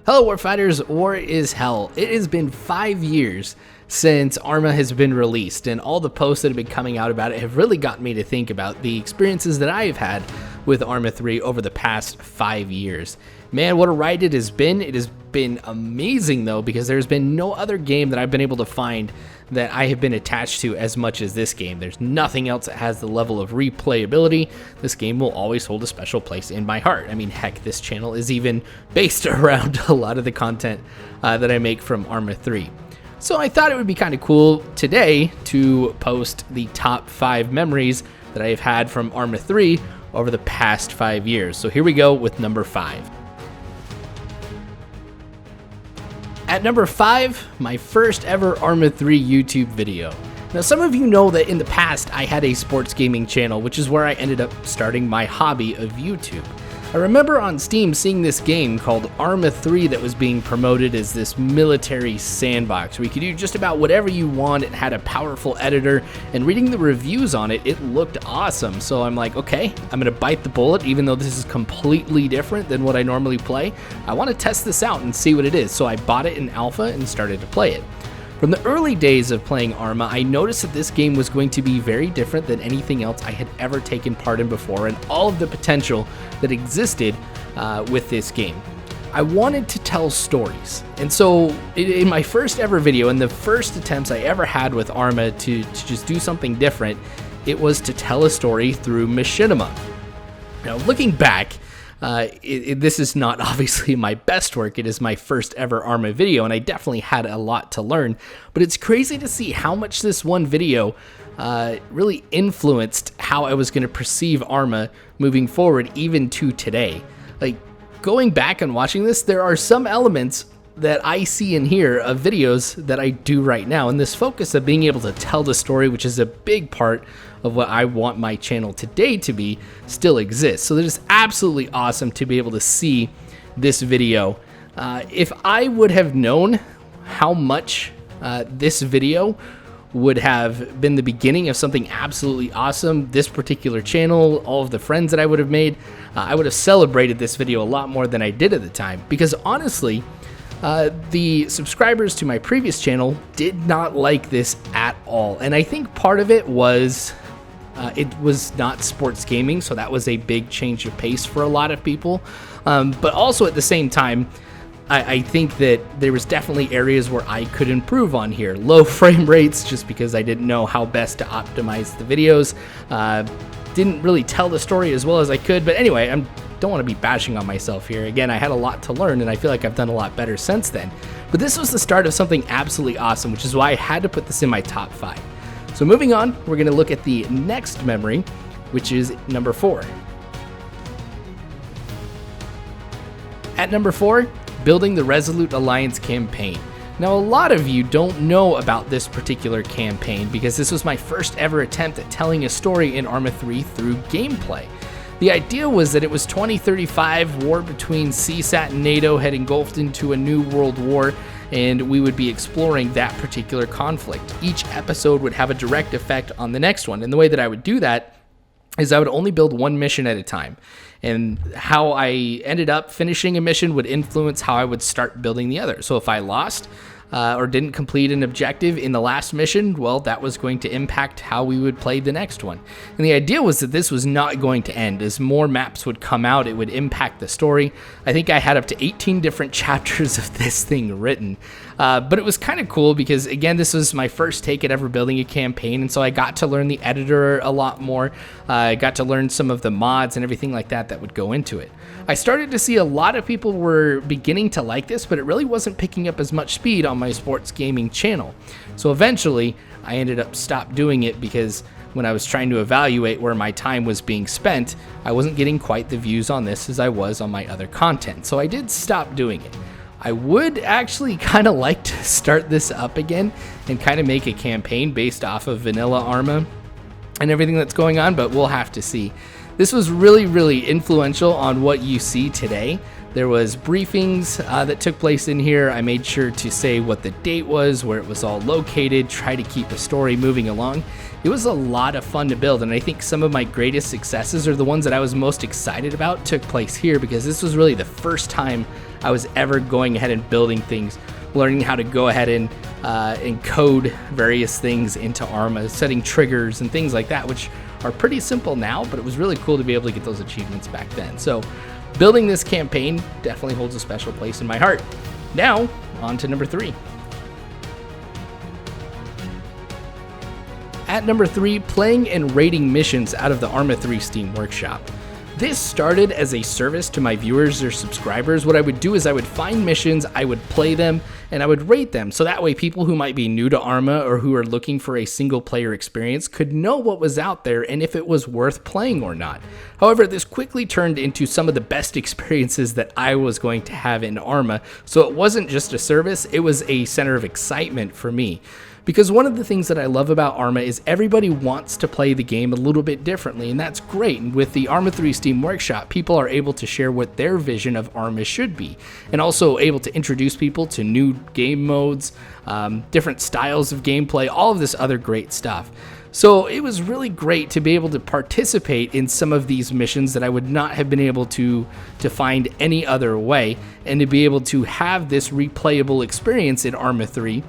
Hello Warfighters, war is hell. It has been 5 years since Arma has been released, and all the posts that have been coming out about it have really gotten me to think about the experiences that I have had with Arma 3 over the past 5 years. Man, what a ride it has been. It has been amazing though, because there's been no other game that I've been able to find that I have been attached to as much as this game. There's nothing else that has the level of replayability. This game will always hold a special place in my heart. I mean, heck, this channel is even based around a lot of the content that I make from Arma 3. So I thought it would be kind of cool today to post the top 5 memories that I have had from Arma 3 over the past 5 years. So here we go with number 5. At number 5, my first ever Arma 3 YouTube video. Now, some of you know that in the past I had a sports gaming channel, which is where I ended up starting my hobby of YouTube. I remember on Steam seeing this game called Arma 3 that was being promoted as this military sandbox where you could do just about whatever you want. It had a powerful editor, and reading the reviews on it, it looked awesome. So I'm like, okay, I'm gonna bite the bullet, even though this is completely different than what I normally play. I want to test this out and see what it is. So I bought it in alpha and started to play it. From the early days of playing Arma, I noticed that this game was going to be very different than anything else I had ever taken part in before, and all of the potential that existed with this game. I wanted to tell stories, and so in my first ever video, and the first attempts I ever had with Arma to just do something different, it was to tell a story through machinima. Now, looking back, this is not obviously my best work. It is my first ever Arma video, and I definitely had a lot to learn, but it's crazy to see how much this one video really influenced how I was going to perceive Arma moving forward, even to today. Like, going back and watching this, there are some elements that I see and hear of videos that I do right now, and this focus of being able to tell the story, which is a big part of what I want my channel today to be, still exists. So it is absolutely awesome to be able to see this video. If I would have known how much this video would have been the beginning of something absolutely awesome, this particular channel, all of the friends that I would have made, I would have celebrated this video a lot more than I did at the time. Because honestly, the subscribers to my previous channel did not like this at all. And I think part of it was not sports gaming, so that was a big change of pace for a lot of people. But also at the same time, I think that there was definitely areas where I could improve on here. Low frame rates, just because I didn't know how best to optimize the videos. Didn't really tell the story as well as I could. But anyway, I don't want to be bashing on myself here. Again, I had a lot to learn, and I feel like I've done a lot better since then. But this was the start of something absolutely awesome, which is why I had to put this in my top 5. So moving on, we're going to look at the next memory, which is number 4. At number 4, building the Resolute Alliance campaign. Now, a lot of you don't know about this particular campaign because this was my first ever attempt at telling a story in Arma 3 through gameplay. The idea was that it was 2035, war between CSAT and NATO had engulfed into a new world war, and we would be exploring that particular conflict. Each episode would have a direct effect on the next one, and the way that I would do that is I would only build one mission at a time, and how I ended up finishing a mission would influence how I would start building the other. So if I lost or didn't complete an objective in the last mission, well, that was going to impact how we would play the next one. And the idea was that this was not going to end. As more maps would come out, it would impact the story. I think I had up to 18 different chapters of this thing written. But it was kind of cool because, again, this was my first take at ever building a campaign, and so I got to learn the editor a lot more. I got to learn some of the mods and everything like that that would go into it. I started to see a lot of people were beginning to like this, but it really wasn't picking up as much speed on my sports gaming channel. So eventually, I ended up stopped doing it because when I was trying to evaluate where my time was being spent, I wasn't getting quite the views on this as I was on my other content. So I did stop doing it. I would actually kind of like to start this up again and kind of make a campaign based off of vanilla Arma and everything that's going on, but we'll have to see. This was really, really influential on what you see today. There was briefings that took place in here. I made sure to say what the date was, where it was all located, try to keep the story moving along. It was a lot of fun to build, and I think some of my greatest successes, or the ones that I was most excited about, took place here because this was really the first time I was ever going ahead and building things, learning how to go ahead and encode various things into Arma, setting triggers and things like that, which are pretty simple now, but it was really cool to be able to get those achievements back then. So building this campaign definitely holds a special place in my heart. Now, on to number 3. At number 3, playing and rating missions out of the Arma 3 Steam Workshop. This started as a service to my viewers or subscribers. What I would do is I would find missions, I would play them, and I would rate them. So that way people who might be new to Arma or who are looking for a single player experience could know what was out there and if it was worth playing or not. However, this quickly turned into some of the best experiences that I was going to have in Arma. So it wasn't just a service, it was a center of excitement for me. Because one of the things that I love about Arma is everybody wants to play the game a little bit differently, and that's great. And with the Arma 3 Steam Workshop, people are able to share what their vision of Arma should be, and also able to introduce people to new game modes, different styles of gameplay, all of this other great stuff. So it was really great to be able to participate in some of these missions that I would not have been able to find any other way, and to be able to have this replayable experience in Arma 3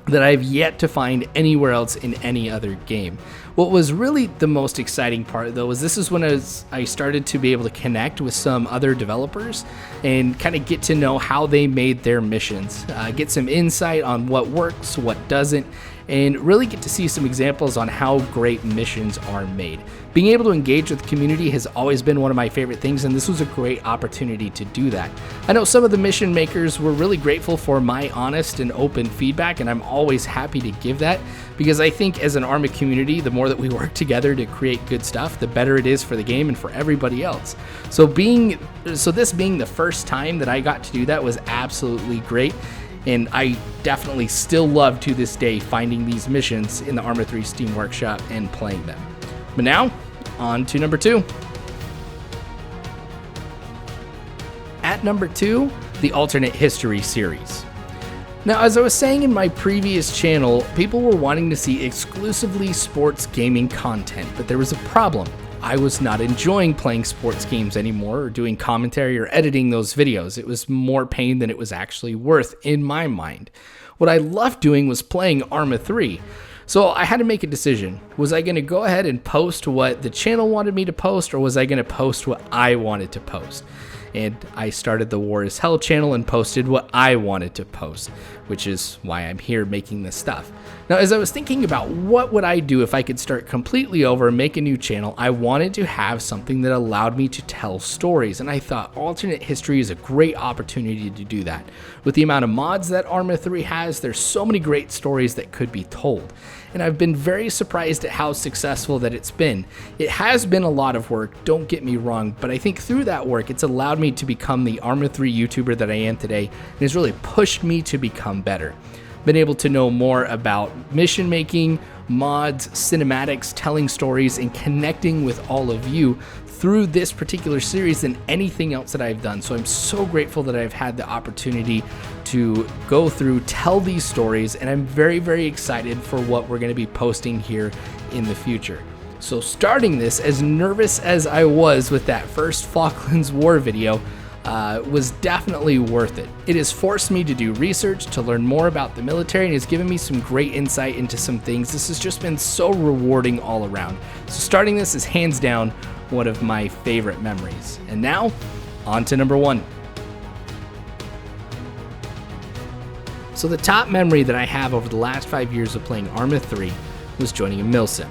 that I've yet to find anywhere else in any other game. What was really the most exciting part, though, was this is when I started to be able to connect with some other developers and kind of get to know how they made their missions, get some insight on what works, what doesn't, and really get to see some examples on how great missions are made. Being able to engage with the community has always been one of my favorite things, and this was a great opportunity to do that. I know some of the mission makers were really grateful for my honest and open feedback, and I'm always happy to give that, because I think as an Arma community, the more that we work together to create good stuff, the better it is for the game and for everybody else. So this being the first time that I got to do that was absolutely great. And I definitely still love to this day finding these missions in the Arma 3 Steam Workshop and playing them. But now, on to number 2. At number 2, the Alternate History series. Now, as I was saying in my previous channel, people were wanting to see exclusively sports gaming content, but there was a problem. I was not enjoying playing sports games anymore or doing commentary or editing those videos. It was more pain than it was actually worth in my mind. What I loved doing was playing Arma 3. So I had to make a decision. Was I going to go ahead and post what the channel wanted me to post, or was I going to post what I wanted to post? And I started the War is Hell channel and posted what I wanted to post, which is why I'm here making this stuff. Now, as I was thinking about what would I do if I could start completely over and make a new channel, I wanted to have something that allowed me to tell stories, and I thought alternate history is a great opportunity to do that. With the amount of mods that Arma 3 has, there's so many great stories that could be told, and I've been very surprised at how successful that it's been. It has been a lot of work, don't get me wrong, but I think through that work, it's allowed me to become the Arma 3 YouTuber that I am today, and has really pushed me to become better. Been able to know more about mission making, mods, cinematics, telling stories, and connecting with all of you through this particular series than anything else that I've done. So I'm so grateful that I've had the opportunity to go through, tell these stories, and I'm very, very excited for what we're going to be posting here in the future. So starting this, as nervous as I was with that first Falklands War video, was definitely worth it. It has forced me to do research, to learn more about the military, and has given me some great insight into some things. This has just been so rewarding all around. So starting this is hands down one of my favorite memories. And now, on to number 1. So the top memory that I have over the last 5 years of playing Arma 3 was joining a milsim.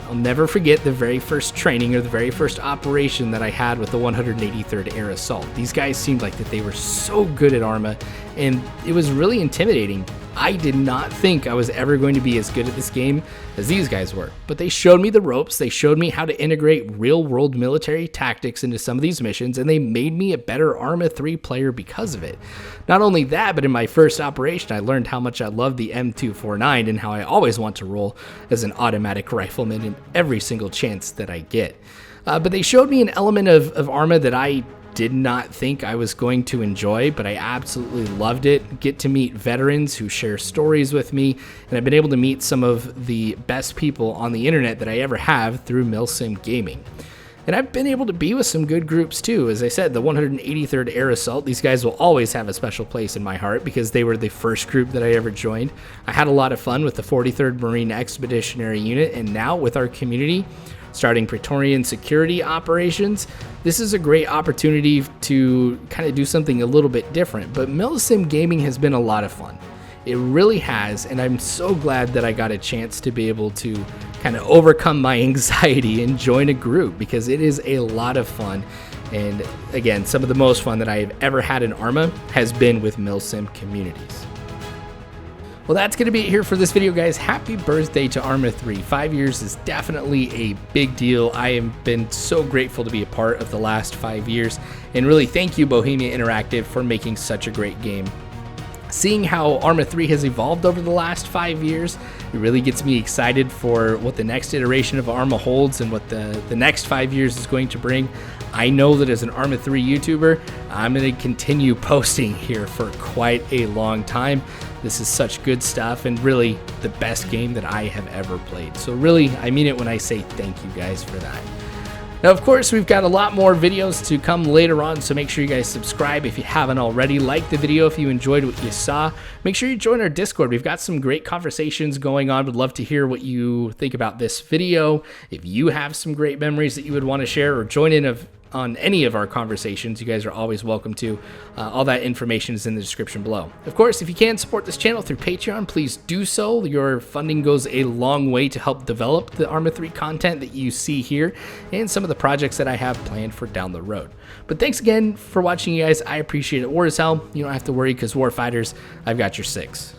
I'll never forget the very first training or the very first operation that I had with the 183rd Air Assault. These guys seemed like that they were so good at Arma, and it was really intimidating. I did not think I was ever going to be as good at this game as these guys were, but they showed me the ropes, they showed me how to integrate real-world military tactics into some of these missions, and they made me a better Arma 3 player because of it. Not only that, but in my first operation, I learned how much I love the M249 and how I always want to roll as an automatic rifleman in every single chance that I get. But they showed me an element of Arma that I did not think I was going to enjoy, but I absolutely loved it. Get to meet veterans who share stories with me, and I've been able to meet some of the best people on the internet that I ever have through milsim gaming. And I've been able to be with some good groups too. As I said, the 183rd Air Assault, these guys will always have a special place in my heart because they were the first group that I ever joined. I had a lot of fun with the 43rd Marine Expeditionary Unit, and now with our community starting Praetorian security operations, this is a great opportunity to kind of do something a little bit different. But Milsim Gaming has been a lot of fun. It really has, and I'm so glad that I got a chance to be able to kind of overcome my anxiety and join a group, because it is a lot of fun. And again, some of the most fun that I have ever had in Arma has been with Milsim communities. Well, that's going to be it here for this video, guys. Happy birthday to Arma 3. 5 years is definitely a big deal. I have been so grateful to be a part of the last 5 years, and really thank you, Bohemia Interactive, for making such a great game. Seeing how Arma 3 has evolved over the last 5 years, it really gets me excited for what the next iteration of Arma holds and what the next 5 years is going to bring. I know that as an Arma 3 YouTuber, I'm going to continue posting here for quite a long time. This is such good stuff, and really the best game that I have ever played. So really, I mean it when I say thank you guys for that. Now, of course, we've got a lot more videos to come later on, so make sure you guys subscribe if you haven't already. Like the video if you enjoyed what you saw. Make sure you join our Discord. We've got some great conversations going on. Would love to hear what you think about this video. If you have some great memories that you would want to share or join in on any of our conversations, you guys are always welcome to. All that information is in the description below. Of course, if you can support this channel through Patreon, please do so. Your funding goes a long way to help develop the Arma 3 content that you see here and some of the projects that I have planned for down the road. But thanks again for watching, you guys. I appreciate it. War is hell. You don't have to worry, because Warfighters, I've got your 6.